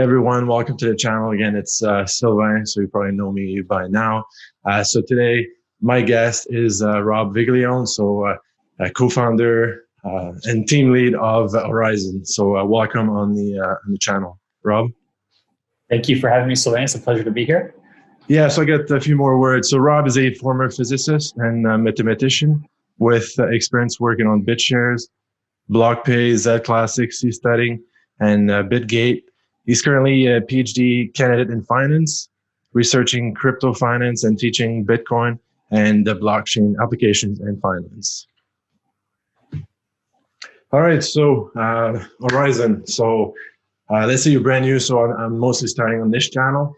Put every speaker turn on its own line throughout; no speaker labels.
everyone, welcome to the channel. Again, it's Sylvain, so you probably know me by now. So today, my guest is Rob Viglione, so co-founder and team lead of Horizen. So welcome on the channel, Rob.
Thank you for having me, Sylvain. It's a pleasure to be here.
Yeah, so I got a few more words. So Rob is a former physicist and mathematician with experience working on BitShares, BlockPay, Z-Classic, C-Studying, and BitGate. He's currently a PhD candidate in finance, researching crypto finance and teaching Bitcoin and blockchain applications and finance. All right, so Horizen. So let's say you're brand new, so I'm mostly starting on this channel.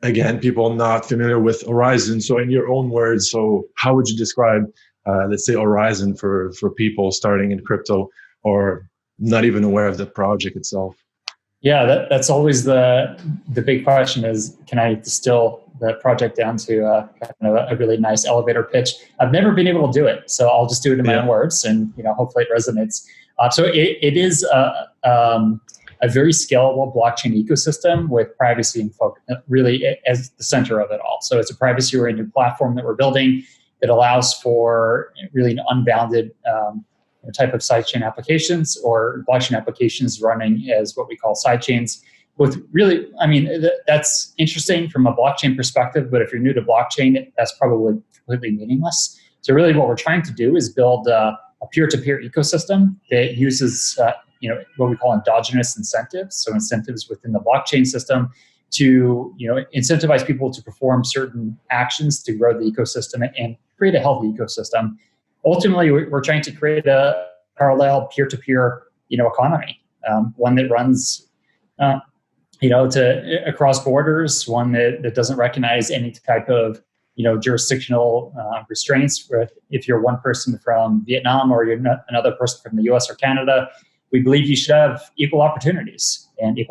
Again, people not familiar with Horizen. So in your own words, so how would you describe, let's say, Horizen for people starting in crypto or not even aware of the project itself?
Yeah, that's always the big question is, can I distill the project down to a really nice elevator pitch? I've never been able to do it, so I'll just do it in my own words, and hopefully it resonates. So it is a very scalable blockchain ecosystem with privacy and focus really as the center of it all. So it's a privacy-oriented platform that we're building that allows for really an unbounded type of sidechain applications or blockchain applications running as what we call sidechains. With really, that's interesting from a blockchain perspective, but if you're new to blockchain, that's probably completely meaningless. So really what we're trying to do is build a peer-to-peer ecosystem that uses what we call endogenous incentives, so incentives within the blockchain system to incentivize people to perform certain actions to grow the ecosystem and create a healthy ecosystem. Ultimately, we're trying to create a parallel peer-to-peer economy, one that runs across borders, one that doesn't recognize any type of jurisdictional restraints. If you're one person from Vietnam or you're another person from the US or Canada, we believe you should have equal opportunities to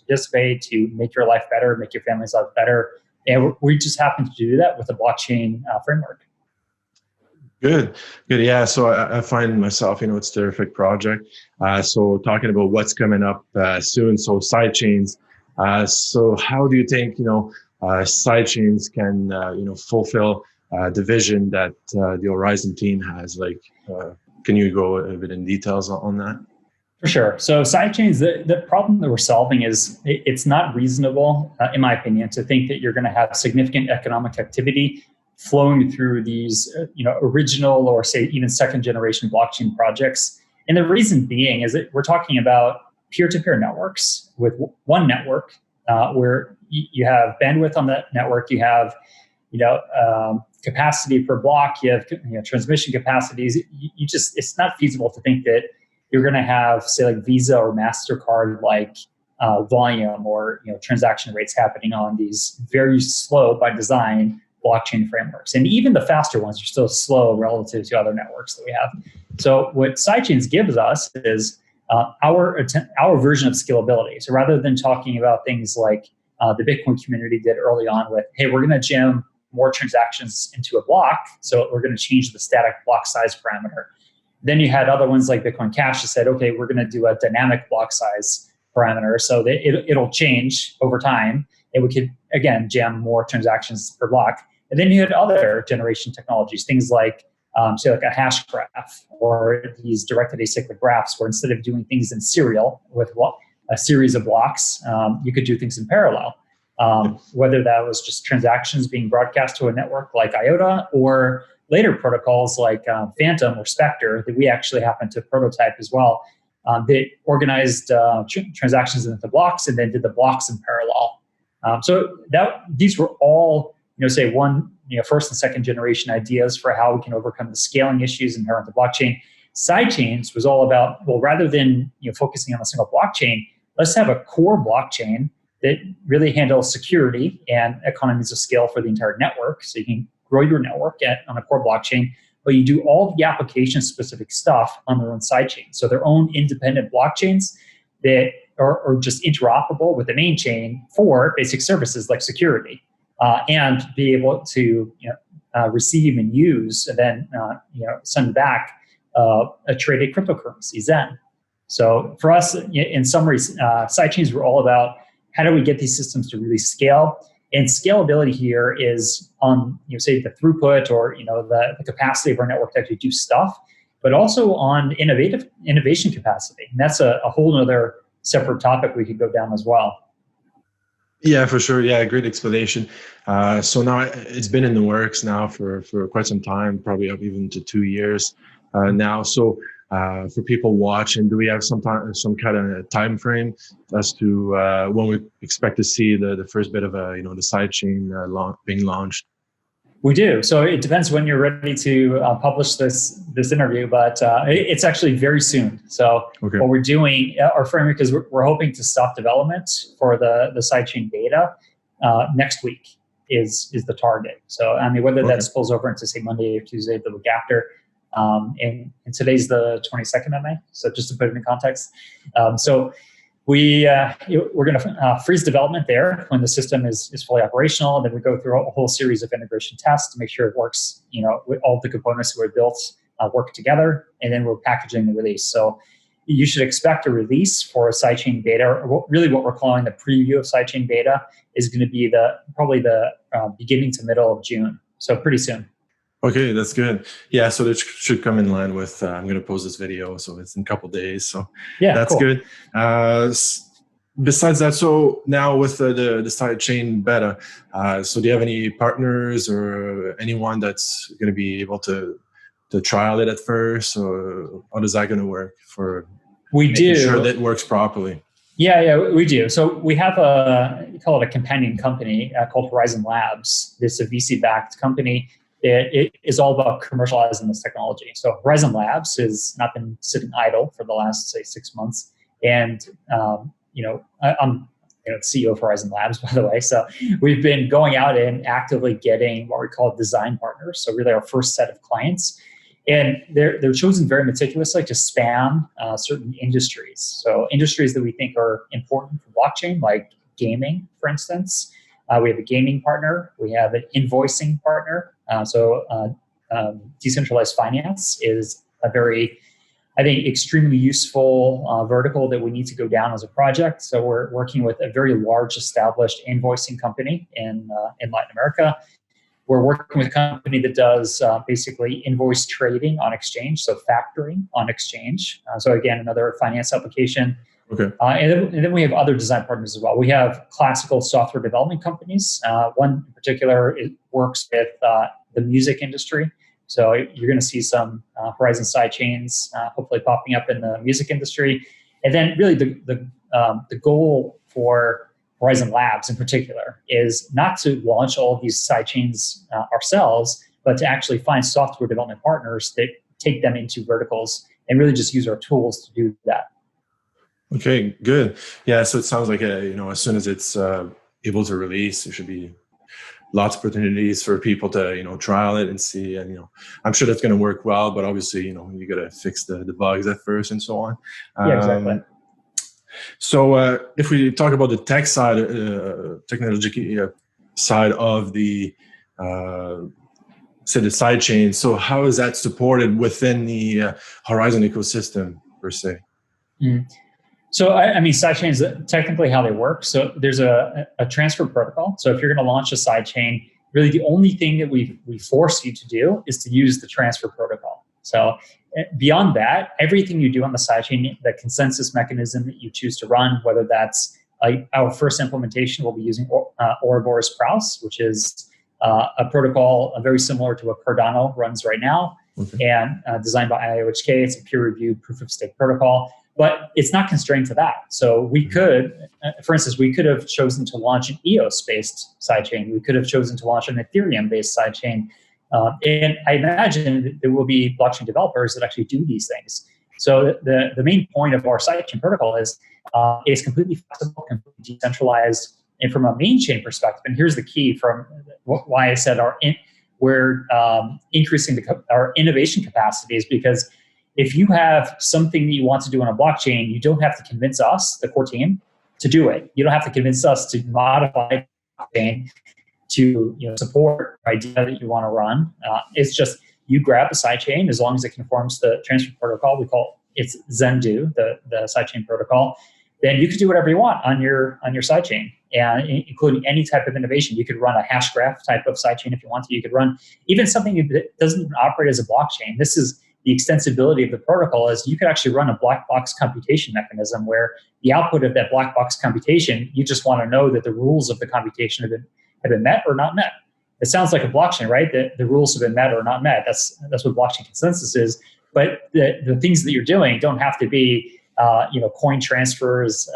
participate, to make your life better, make your family's life better. And we just happen to do that with a blockchain framework.
Good. Yeah. So I find myself, it's a terrific project. So talking about what's coming up soon. So sidechains. So how do you think, sidechains can, fulfill the vision that the Horizen team has? Can you go a bit in details on that?
For sure. So sidechains, the problem that we're solving is it's not reasonable, in my opinion, to think that you're going to have significant economic activity flowing through these, original or say even second generation blockchain projects. And the reason being is that we're talking about peer-to-peer networks with one network where you have bandwidth on that network, you have, capacity per block, you have, transmission capacities. It's not feasible to think that you're going to have, say, like Visa or MasterCard, volume or transaction rates happening on these very slow by design blockchain frameworks. And even the faster ones are still slow relative to other networks that we have. So what sidechains gives us is our version of scalability. So rather than talking about things like the Bitcoin community did early on with, hey, we're going to jam more transactions into a block, so we're going to change the static block size parameter. Then you had other ones like Bitcoin Cash that said, okay, we're going to do a dynamic block size parameter so that it'll change over time. And we could, again, jam more transactions per block. And then you had other generation technologies, things like, say, like a hash graph or these directed acyclic graphs, where instead of doing things in serial with a series of blocks, you could do things in parallel. Whether that was just transactions being broadcast to a network like IOTA or later protocols like Phantom or Spectre that we actually happen to prototype as well. They organized transactions into blocks and then did the blocks in parallel. So these were all, say first and second generation ideas for how we can overcome the scaling issues inherent to blockchain. Sidechains was all about, well, rather than focusing on a single blockchain, let's have a core blockchain that really handles security and economies of scale for the entire network. So you can grow your network on a core blockchain, but you do all the application-specific stuff on their own sidechain. So their own independent blockchains that are just interoperable with the main chain for basic services like security, and be able to receive and use and then send back a traded cryptocurrency, Zen. So for us, in summary, sidechains were all about how do we get these systems to really scale. And scalability here is on, say the throughput or the capacity of our network to actually do stuff, but also on innovation capacity. And that's a whole other separate topic we could go down as well.
Yeah, for sure. Yeah, great explanation. So now it's been in the works now for quite some time, probably up even to 2 years now. So for people watching, do we have some kind of time frame as to when we expect to see the first bit of the sidechain being launched?
We do. So it depends when you're ready to publish this interview, but it's actually very soon. So
okay.
What we're doing, our framework is we're hoping to stop development for the sidechain beta next week is the target. So I mean, whether that spills over into say Monday or Tuesday the week after, and today's the 22nd of May. So just to put it in context, we're going to freeze development there when the system is fully operational, and then we go through a whole series of integration tests to make sure it works. All the components that were built work together, and then we're packaging the release. So you should expect a release for a sidechain beta, or really what we're calling the preview of sidechain beta is going to be probably the beginning to middle of June. So pretty soon.
Okay, that's good. Yeah, so it should come in line with, I'm going to post this video, so it's in a couple of days. So yeah, that's cool. Good. Besides that, so now with the sidechain beta, so do you have any partners or anyone that's going to be able to trial it at first, or how is that going to work for making sure that it works properly?
Yeah, we do. So we have we call it a companion company called Horizen Labs. It's a VC-backed company. It is all about commercializing this technology. So Horizen Labs has not been sitting idle for the last, say, 6 months. And, I'm CEO of Horizen Labs, by the way. So we've been going out and actively getting what we call design partners. So really our first set of clients. And they're chosen very meticulously to span certain industries. So industries that we think are important for blockchain, like gaming, for instance. We have a gaming partner. We have an invoicing partner. Decentralized finance is a very, I think, extremely useful vertical that we need to go down as a project. So we're working with a very large established invoicing company in Latin America. We're working with a company that does basically invoice trading on exchange, so factoring on exchange. So again, another finance application.
Okay.
And then we have other design partners as well. We have classical software development companies. One in particular works with the music industry. So you're going to see some Horizen sidechains hopefully popping up in the music industry. And then really the goal for Horizen Labs in particular is not to launch all of these sidechains ourselves, but to actually find software development partners that take them into verticals and really just use our tools to do that.
Okay, good. Yeah, so it sounds like as soon as it's able to release, there should be lots of opportunities for people to trial it and see. And I'm sure that's going to work well, but obviously you got to fix the bugs at first and so on.
Yeah, exactly.
So if we talk about the tech side, technology side of the sidechain, so how is that supported within the Horizen ecosystem per se?
Mm. So, I mean, sidechains, technically how they work. So there's a transfer protocol. So if you're going to launch a sidechain, really the only thing that we force you to do is to use the transfer protocol. So beyond that, everything you do on the sidechain, the consensus mechanism that you choose to run, whether that's our first implementation, we'll be using Ouroboros Praus, which is a protocol very similar to what Cardano runs right now, and designed by IOHK. It's a peer-reviewed proof-of-stake protocol. But it's not constrained to that. So we could, for instance, we could have chosen to launch an EOS-based sidechain. We could have chosen to launch an Ethereum-based sidechain. And I imagine that there will be blockchain developers that actually do these things. So the main point of our sidechain protocol is it's completely flexible, completely decentralized. And from a main chain perspective, and here's the key from why I said we're increasing our innovation capacity is because if you have something that you want to do on a blockchain, you don't have to convince us, the core team, to do it. You don't have to convince us to modify the blockchain to support the idea that you want to run. It's just you grab a sidechain as long as it conforms to the transfer protocol. We call it's Zendu, the sidechain protocol, then you could do whatever you want on your sidechain, and including any type of innovation. You could run a hash graph type of sidechain if you want to. You could run even something that doesn't even operate as a blockchain. This is the extensibility of the protocol, is you could actually run a black box computation mechanism where the output of that black box computation, you just want to know that the rules of the computation have been met or not met. It sounds like a blockchain, right? That the rules have been met or not met. That's what blockchain consensus is. But the things that you're doing don't have to be coin transfers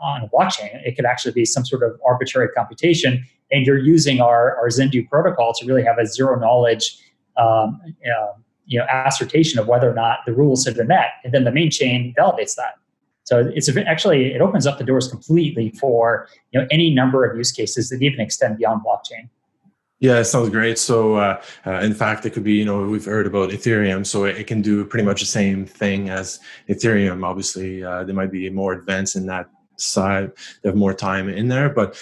on a blockchain. It could actually be some sort of arbitrary computation, and you're using our Zendu protocol to really have a zero knowledge assertion of whether or not the rules have been met, and then the main chain validates that. So it opens up the doors completely for any number of use cases that even extend beyond blockchain.
Yeah, it sounds great. So, in fact, it could be, we've heard about Ethereum, so it can do pretty much the same thing as Ethereum. Obviously, they might be more advanced in that side. They have more time in there, but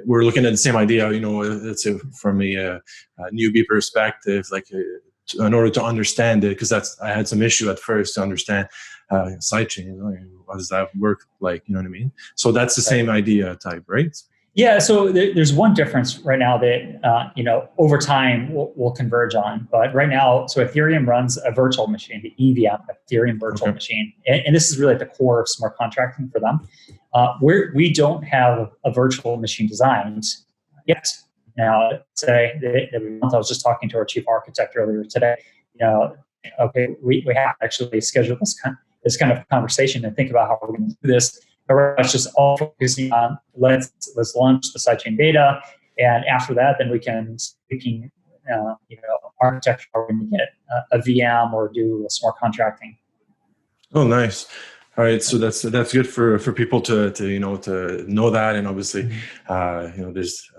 we're looking at the same idea, let's say from a newbie perspective, in order to understand it, because I had some issue at first to understand sidechain. How does that work? You know what I mean? So that's the same idea type, right?
Yeah, so there's one difference right now that over time we'll converge on. But right now, so Ethereum runs a virtual machine, the EVM, Ethereum virtual machine, and this is really at the core of smart contracting for them. We don't have a virtual machine designed yet. Now, say I was just talking to our chief architect earlier today. We have actually scheduled this kind of conversation and think about how we're going to do this. It's just all focusing on let's launch the sidechain beta, and after that, then we can architecture how we're going to get a VM or do smart contracting.
Oh, nice. All right, so that's good for people to know that, and obviously, there's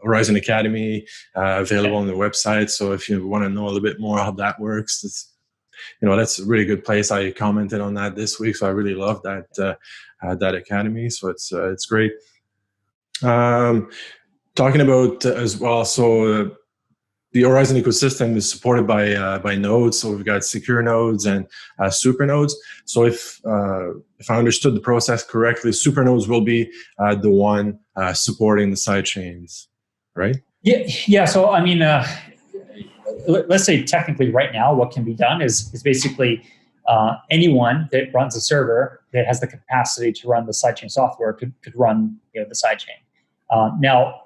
Horizen Academy available on the website. So if you want to know a little bit more how that works, that's a really good place. I commented on that this week, so I really love that academy. So it's great. Talking about as well, so the Horizen ecosystem is supported by nodes. So we've got secure nodes and super nodes. So if I understood the process correctly, super nodes will be the one supporting the sidechains, right?
Yeah. So I mean, let's say technically right now, what can be done is basically anyone that runs a server that has the capacity to run the sidechain software could run the sidechain. Now,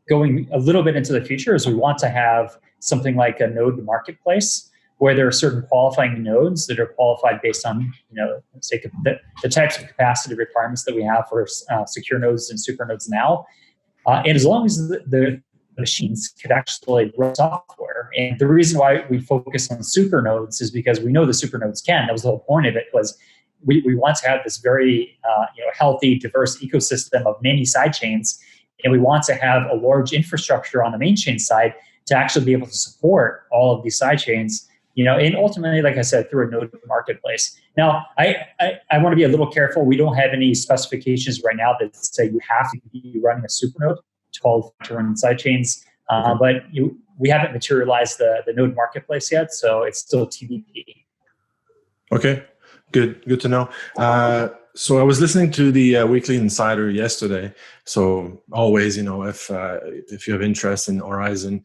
going a little bit into the future is we want to have something like a node marketplace where there are certain qualifying nodes that are qualified based on say the types of capacity requirements that we have for secure nodes and super nodes now. And as long as the machines could actually run software. And the reason why we focus on super nodes is because we know the super nodes can. That was the whole point of it, was we want to have this very healthy, diverse ecosystem of many sidechains. And we want to have a large infrastructure on the main chain side to actually be able to support all of these sidechains, and ultimately, like I said, through a node marketplace. Now, I want to be a little careful. We don't have any specifications right now that say you have to be running a super node to run sidechains, but we haven't materialized the node marketplace yet, so it's still TBD. Okay,
good to know. So I was listening to the Weekly Insider yesterday. So always, if you have interest in Horizen,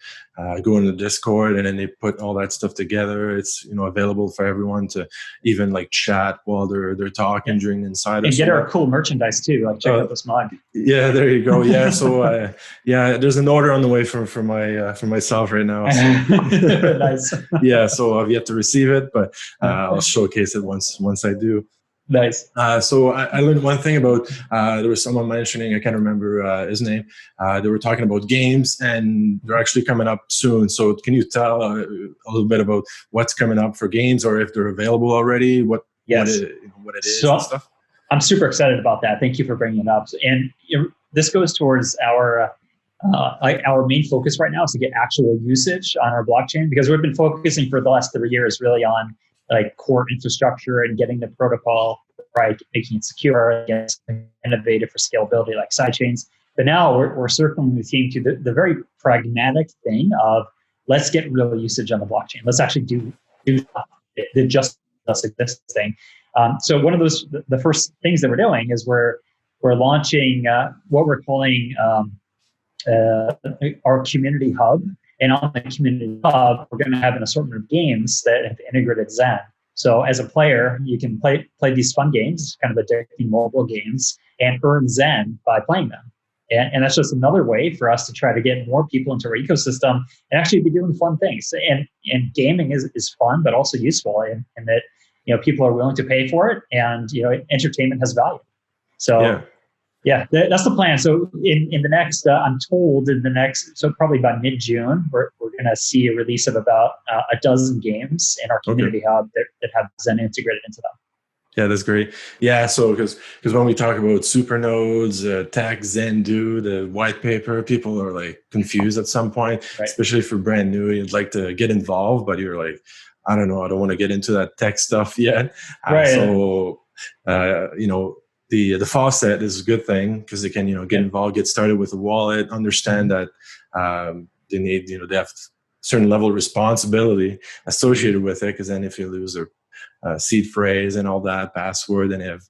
go into the Discord, and then they put all that stuff together. It's available for everyone to even chat while they're talking during the Insider.
And get our cool merchandise too. Check out this mug.
Yeah, there you go. Yeah, so there's an order on the way for myself right now. So.
Nice.
Yeah, so I've yet to receive it, but I'll showcase it once I do.
Nice.
So I learned one thing about, there was someone mentioning, I can't remember his name, they were talking about games, and they're actually coming up soon. So can you tell a little bit about what's coming up for games, or if they're available already, what it is and stuff?
I'm super excited about that. Thank you for bringing it up. And this goes towards our main focus right now is to get actual usage on our blockchain, because we've been focusing for the last 3 years really on core infrastructure and getting the protocol right, making it secure, innovative for scalability like sidechains. But now we're circling the team to the very pragmatic thing of let's get real usage on the blockchain. Let's actually do just us existing. So one of the first things that we're doing is we're launching what we're calling our community hub. And on the community hub, we're going to have an assortment of games that have integrated Zen. So as a player, you can play these fun games, kind of addicting mobile games, and earn Zen by playing them. And that's just another way for us to try to get more people into our ecosystem and actually be doing fun things. And gaming is fun, but also useful, and that people are willing to pay for it, and entertainment has value. So yeah, that's the plan. So in the next, I'm told so probably by mid-June, we're going to see a release of about a dozen games in our community hub that have Zen integrated into them.
Yeah, that's great. Yeah, so because when we talk about supernodes, tech, Zendu, the white paper, people are like confused at some point, right? Especially for brand new. You'd like to get involved, but you're like, I don't know, I don't want to get into that tech stuff yet. Right. So, the faucet is a good thing because they can, get involved, get started with a wallet, understand that they need, they have a certain level of responsibility associated with it. Because then if you lose their seed phrase and all that, password, then they have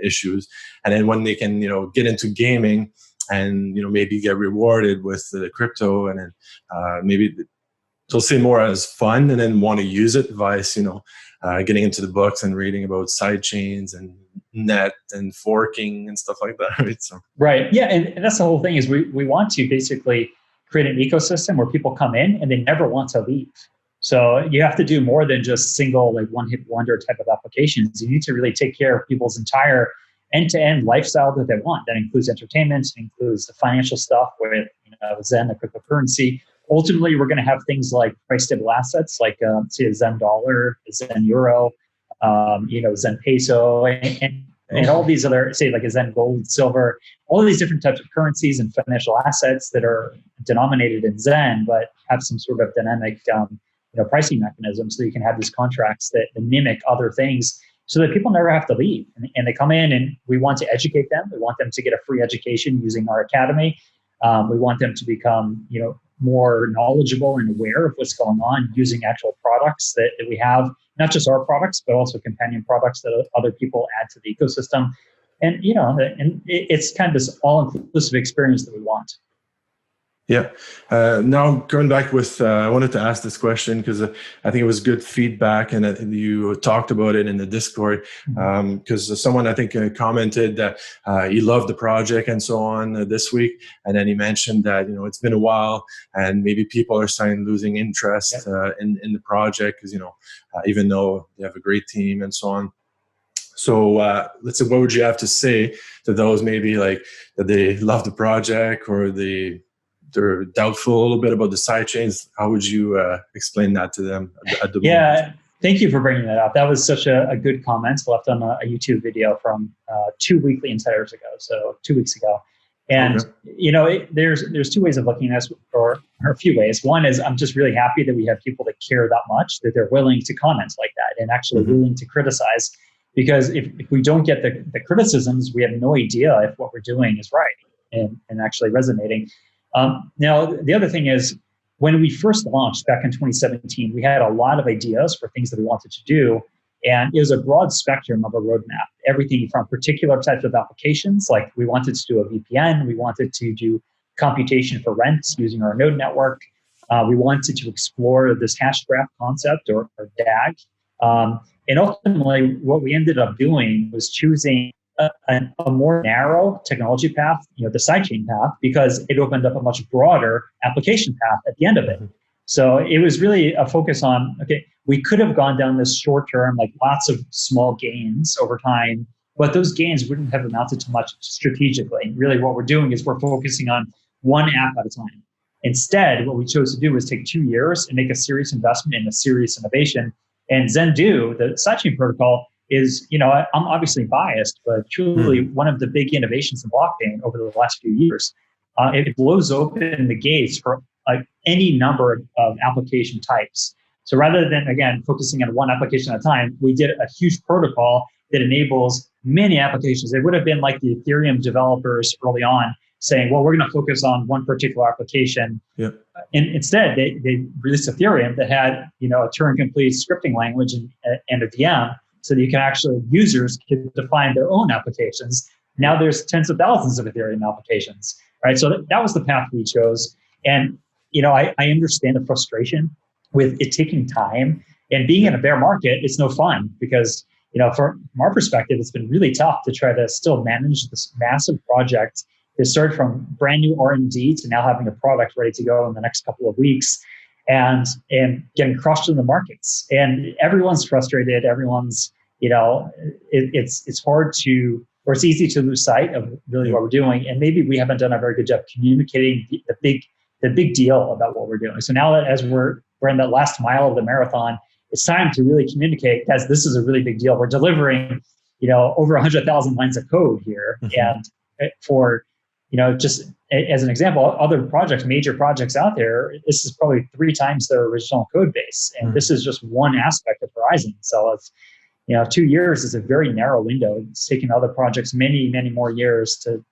issues. And then when they can, get into gaming and, maybe get rewarded with the crypto, and then maybe they'll see more as fun and then want to use it, vice, getting into the books and reading about sidechains and net and forking and stuff like that. Right. So.
Right. Yeah. And that's the whole thing is we want to basically create an ecosystem where people come in and they never want to leave. So you have to do more than just single, like one-hit wonder type of applications. You need to really take care of people's entire end-to-end lifestyle that they want. That includes entertainment, includes the financial stuff with Zen, the cryptocurrency. Ultimately, we're going to have things like price-stable assets, like say a Zen dollar, a Zen euro, Zen peso, and all these other, say like a Zen gold, silver, all of these different types of currencies and financial assets that are denominated in Zen, but have some sort of dynamic pricing mechanism, so you can have these contracts that mimic other things so that people never have to leave. And they come in and we want to educate them. We want them to get a free education using our academy. We want them to become, more knowledgeable and aware of what's going on using actual products that we have, not just our products, but also companion products that other people add to the ecosystem. And, it's kind of this all-inclusive experience that we want.
Yeah. Now going back with, I wanted to ask this question because I think it was good feedback, and you talked about it in the Discord because someone I think commented that he loved the project and so on this week, and then he mentioned that it's been a while and maybe people are starting losing interest in the project because even though they have a great team and so on. So let's say, what would you have to say to those maybe like that they love the project or they're doubtful a little bit about the sidechains? How would you explain that to them at the moment?
Thank you for bringing that up. That was such a good comment left on a YouTube video from 2 Weekly Insiders ago, so 2 weeks ago. And, there's two ways of looking at this, or a few ways. One is I'm just really happy that we have people that care that much, that they're willing to comment like that and actually willing to criticize. Because if we don't get the criticisms, we have no idea if what we're doing is right and actually resonating. Now, the other thing is, when we first launched back in 2017, we had a lot of ideas for things that we wanted to do. And it was a broad spectrum of a roadmap, everything from particular types of applications, like we wanted to do a VPN, we wanted to do computation for rent using our node network. We wanted to explore this hash graph concept or DAG. And ultimately, what we ended up doing was choosing a more narrow technology path, the sidechain path, because it opened up a much broader application path at the end of it. So it was really a focus on, we could have gone down this short term, like lots of small gains over time, but those gains wouldn't have amounted to much strategically. Really what we're doing is we're focusing on one app at a time. Instead, what we chose to do was take 2 years and make a serious investment in a serious innovation. And Zendu, the sidechain protocol, is, I'm obviously biased, but truly one of the big innovations in blockchain over the last few years. It blows open the gates for any number of application types. So rather than, again, focusing on one application at a time, we did a huge protocol that enables many applications. It would have been like the Ethereum developers early on saying, well, we're going to focus on one particular application. Yep. And instead, they released Ethereum that had, a Turing-complete scripting language and a VM so that you can actually, users can define their own applications. Now there's tens of thousands of Ethereum applications, right? So that was the path we chose. And, I understand the frustration with it taking time, and being in a bear market, it's no fun because, from our perspective, it's been really tough to try to still manage this massive project that started from brand new R&D to now having a product ready to go in the next couple of weeks, and getting crushed in the markets. And everyone's frustrated. Everyone's, it's hard to, or it's easy to lose sight of really what we're doing. And maybe we haven't done a very good job communicating the big deal about what we're doing. So now that as we're in the last mile of the marathon, it's time to really communicate, guys, this is a really big deal. We're delivering, over 100,000 lines of code here. Mm-hmm. And for, just as an example, other projects, major projects out there, this is probably 3 times their original code base. And this is just one aspect of Horizen. So it's, 2 years is a very narrow window. It's taken other projects many, many more years to,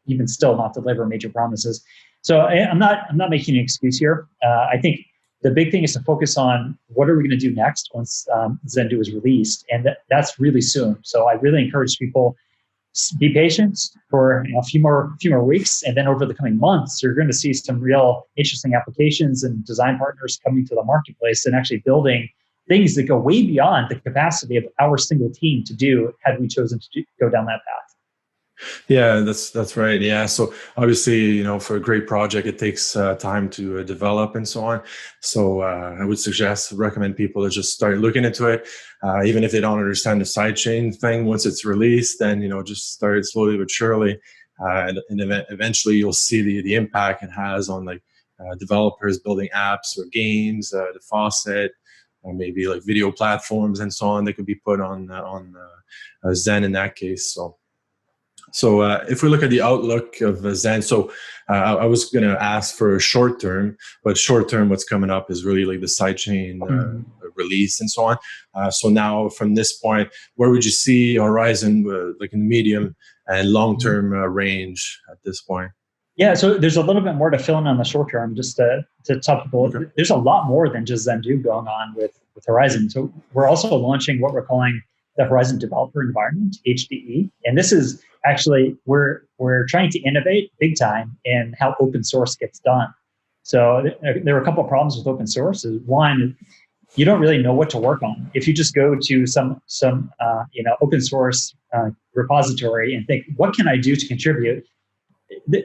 even still not deliver major promises. So I'm not making an excuse here. I think the big thing is to focus on what are we going to do next once Zendoo is released, and that's really soon. So I really encourage people, be patient for a few more weeks, and then over the coming months, you're going to see some real interesting applications and design partners coming to the marketplace and actually building things that go way beyond the capacity of our single team to do had we chosen to go down that path.
Yeah, that's right. Yeah. So obviously, for a great project, it takes time to develop and so on. So I would recommend people to just start looking into it. Even if they don't understand the sidechain thing, once it's released, then, just start slowly but surely. And eventually you'll see the impact it has on developers building apps or games, the faucet, or maybe like video platforms and so on that could be put on Zen in that case. So if we look at the outlook of Zen, so I was going to ask for short term, but short term, what's coming up is really like the sidechain release and so on. So now from this point, where would you see Horizen like in the medium and long term range at this point?
Yeah, so there's a little bit more to fill in on the short term, just to tell people. Okay. There's a lot more than just Zendoo going on with Horizen. So we're also launching what we're calling the Horizen Developer Environment, HDE. And this is actually, we're trying to innovate big time in how open source gets done. So there are a couple of problems with open source. One, you don't really know what to work on. If you just go to some open source repository and think, what can I do to contribute?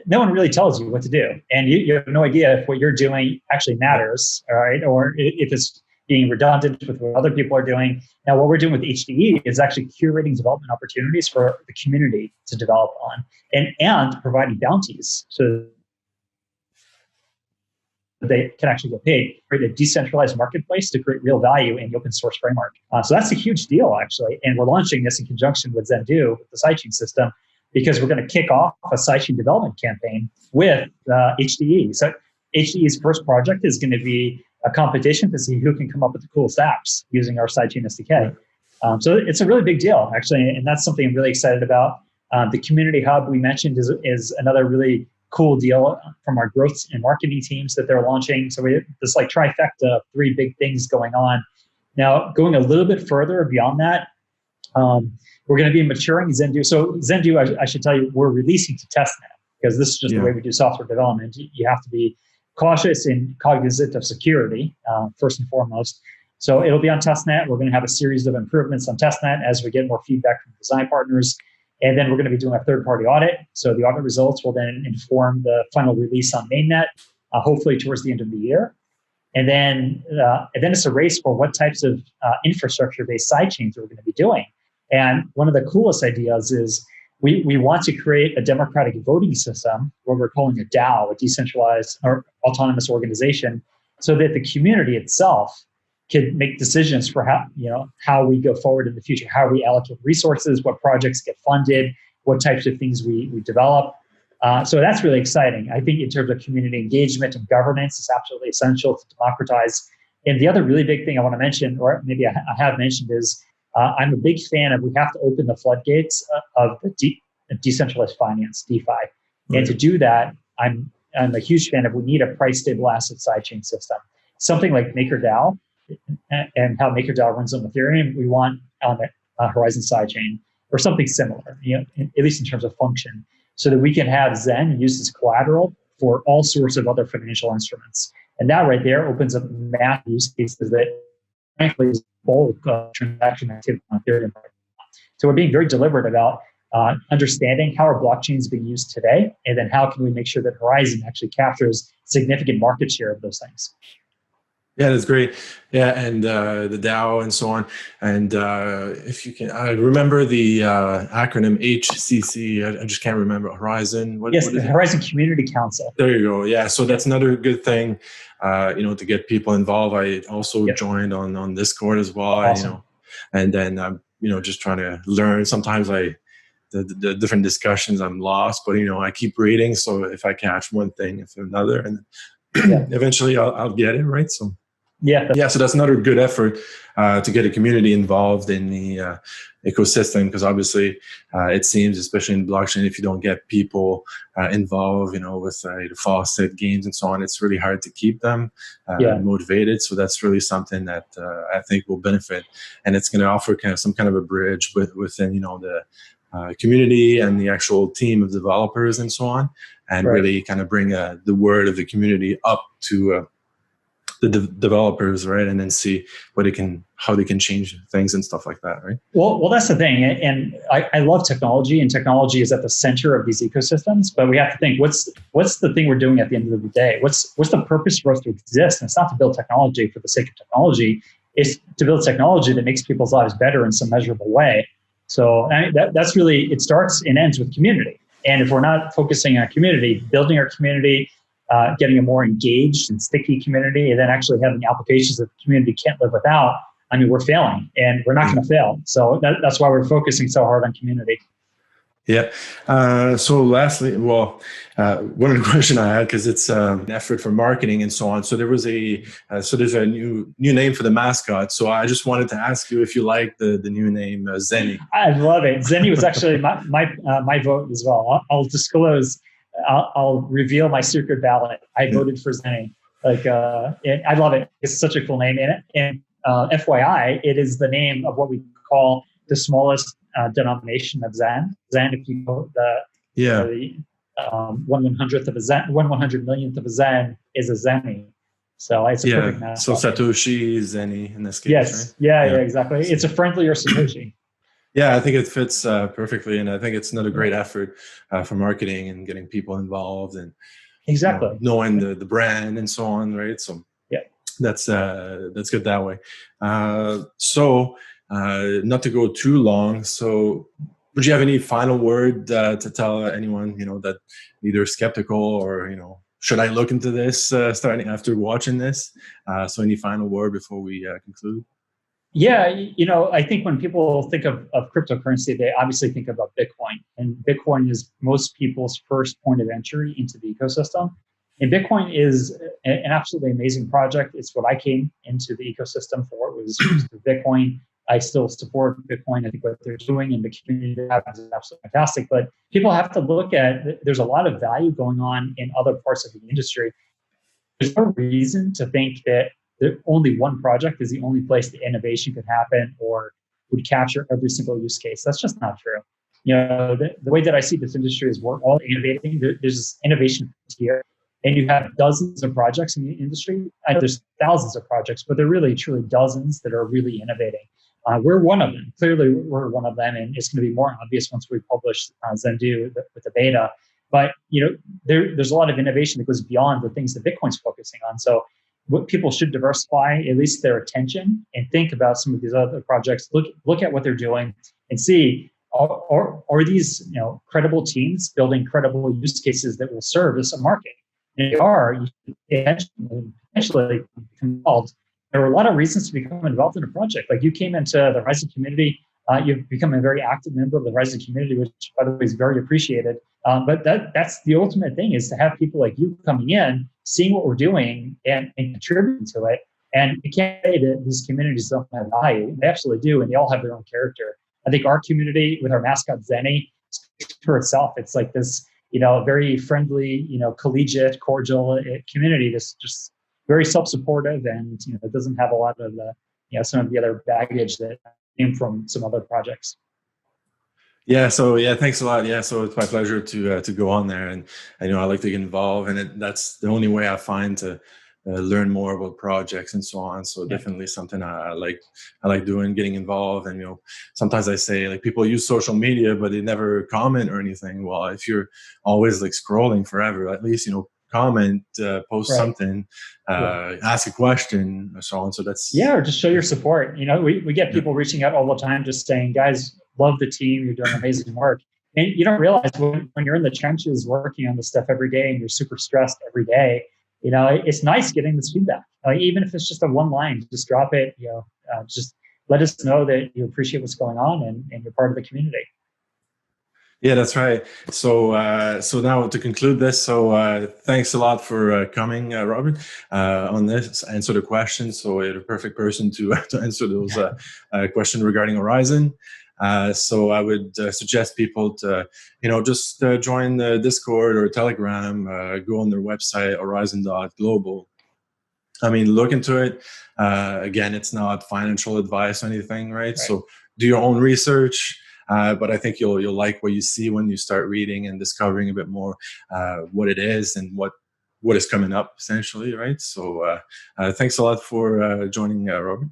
No one really tells you what to do. And you have no idea if what you're doing actually matters, all right? Or if it's being redundant with what other people are doing. Now, what we're doing with HDE is actually curating development opportunities for the community to develop on, and providing bounties so that they can actually get paid. Create a decentralized marketplace to create real value in the open source framework. So that's a huge deal, actually. And we're launching this in conjunction with Zendoo, with the sidechain system, because we're going to kick off a sidechain development campaign with HDE. So HDE's first project is going to be a competition to see who can come up with the coolest apps using our sidechain SDK. So it's a really big deal, actually, and that's something I'm really excited about. The community hub we mentioned is another really cool deal from our growth and marketing teams that they're launching. So we have this trifecta of 3 big things going on. Now, going a little bit further beyond that, we're going to be maturing Zendoo. So Zendoo, I should tell you, we're releasing to testnet, because this is just the way we do software development. You have to be cautious and cognizant of security, first and foremost. So it'll be on testnet. We're going to have a series of improvements on testnet as we get more feedback from design partners. And then we're going to be doing a third-party audit. So the audit results will then inform the final release on mainnet, hopefully towards the end of the year. And then it's a race for what types of infrastructure-based sidechains we're going to be doing. And one of the coolest ideas is we want to create a democratic voting system, what we're calling a DAO, a decentralized or autonomous organization, so that the community itself can make decisions for how we go forward in the future, how we allocate resources, what projects get funded, what types of things we develop. So that's really exciting. I think in terms of community engagement and governance, it's absolutely essential to democratize. And the other really big thing I want to mention, or maybe I have mentioned, is I'm a big fan of, we have to open the floodgates of the decentralized finance, DeFi. Right. And to do that, I'm a huge fan of, we need a price stable asset sidechain system. Something like MakerDAO and how MakerDAO runs on Ethereum, we want on the Horizen sidechain or something similar, at least in terms of function, so that we can have Zen used as collateral for all sorts of other financial instruments. And that right there opens up massive use cases that frankly is bulk transaction activity on Ethereum. So we're being very deliberate about understanding how our blockchain is being used today, and then how can we make sure that Horizen actually captures significant market share of those things.
Yeah, that's great. Yeah, and the DAO and so on. And if you can, I remember the acronym HCC. I just can't remember. Horizen.
What the Horizen Community Council.
There you go. Yeah, so that's another good thing, to get people involved. I also joined on Discord as well.
Awesome.
And then just trying to learn. Sometimes the different discussions I'm lost, but I keep reading. So if I catch one thing, if another, and eventually I'll get it right. So. Yeah, so that's another good effort to get a community involved in the ecosystem, because obviously it seems, especially in blockchain, if you don't get people involved, with the faucet games and so on, it's really hard to keep them motivated. So that's really something that I think will benefit, and it's going to offer some kind of a bridge within the community and the actual team of developers and so on, and really kind of bring the word of the community up to the developers, right? And then see how they can change things and stuff like that, right?
Well, that's the thing. And I love technology, and technology is at the center of these ecosystems, but we have to think, what's the thing we're doing at the end of the day? What's the purpose for us to exist? And it's not to build technology for the sake of technology. It's to build technology that makes people's lives better in some measurable way. So that's really, it starts and ends with community. And if we're not focusing on community, building our community, getting a more engaged and sticky community, and then actually having applications that the community can't live without, we're failing, and we're not going to fail. So that's why we're focusing so hard on community.
Yeah. So lastly, one of the question I had, because it's an effort for marketing and so on. So there's a new name for the mascot. So I just wanted to ask you if you like the new name Zenny.
I love it. Zenny was actually my vote as well. I'll disclose. I'll reveal my secret ballot. I voted for Zenny. And I love it. It's such a cool name. And FYI, it is the name of what we call the smallest denomination of Zen. Zen, if you know the 1/100th of a Zen, 1/100 millionth of a Zen is a Zenny. So it's a perfect mascot.
So Satoshi Zenny in this case.
Yes. Right? Yeah, exactly. It's a friendlier Satoshi.
Yeah, I think it fits perfectly, and I think it's another great effort for marketing and getting people involved and knowing the brand and so on, right? So that's good that way. So not to go too long. So would you have any final word to tell anyone that either skeptical or should I look into this starting after watching this? So any final word before we conclude?
Yeah, I think when people think of cryptocurrency, they obviously think about Bitcoin. And Bitcoin is most people's first point of entry into the ecosystem. And Bitcoin is an absolutely amazing project. It's what I came into the ecosystem for. It was Bitcoin. I still support Bitcoin. I think what they're doing in the community is absolutely fantastic. But people have to look at, there's a lot of value going on in other parts of the industry. There's no reason to think that only one project is the only place the innovation could happen or would capture every single use case. That's just not true. The way that I see this industry is we're all innovating. There's this innovation here, and you have dozens of projects in the industry. There's thousands of projects, but there are really, truly dozens that are really innovating. We're one of them. Clearly, we're one of them, and it's going to be more obvious once we publish Zendu with the beta. But there's a lot of innovation that goes beyond the things that Bitcoin's focusing on. So what people should diversify at least their attention and think about some of these other projects. Look at what they're doing and see are these credible teams building credible use cases that will serve as a market. And if they are, you should potentially become involved. There are a lot of reasons to become involved in a project. Like you came into the Horizen community, you've become a very active member of the Horizen community, which by the way is very appreciated. But that's the ultimate thing, is to have people like you coming in, seeing what we're doing and contributing to it. And you can't say that these communities don't have value. They absolutely do, and they all have their own character. I think our community with our mascot Zenny speaks for itself. It's like this, very friendly, collegiate, cordial community that's just very self-supportive, and it doesn't have a lot of the, some of the other baggage that came from some other projects.
Yeah. So yeah, thanks a lot. Yeah. So it's my pleasure to go on there, and I know I like to get involved, and that's the only way I find to learn more about projects and so on. So definitely something I like. I like doing, getting involved, and sometimes I say like people use social media, but they never comment or anything. Well, if you're always like scrolling forever, at least comment, post something, ask a question, or so on. So that's
or just show your support. We get people reaching out all the time, just saying, "Guys, love the team. You're doing amazing work." And you don't realize when you're in the trenches working on this stuff every day, and you're super stressed every day. It's nice getting this feedback. Even if it's just a one line, just drop it. Just let us know that you appreciate what's going on and you're part of the community.
Yeah, that's right. So now to conclude this, thanks a lot for coming, Robert, on this, answer the questions. So you're the perfect person to answer those questions regarding Horizen. So I would suggest people to, just join the Discord or Telegram, go on their website, horizen.global. I mean, look into it. Again, it's not financial advice or anything, right? So do your own research. But I think you'll like what you see when you start reading and discovering a bit more what it is and what is coming up, essentially, right? So thanks a lot for joining, Robert.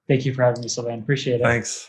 Thank you for having me, Sylvain. Appreciate it.
Thanks.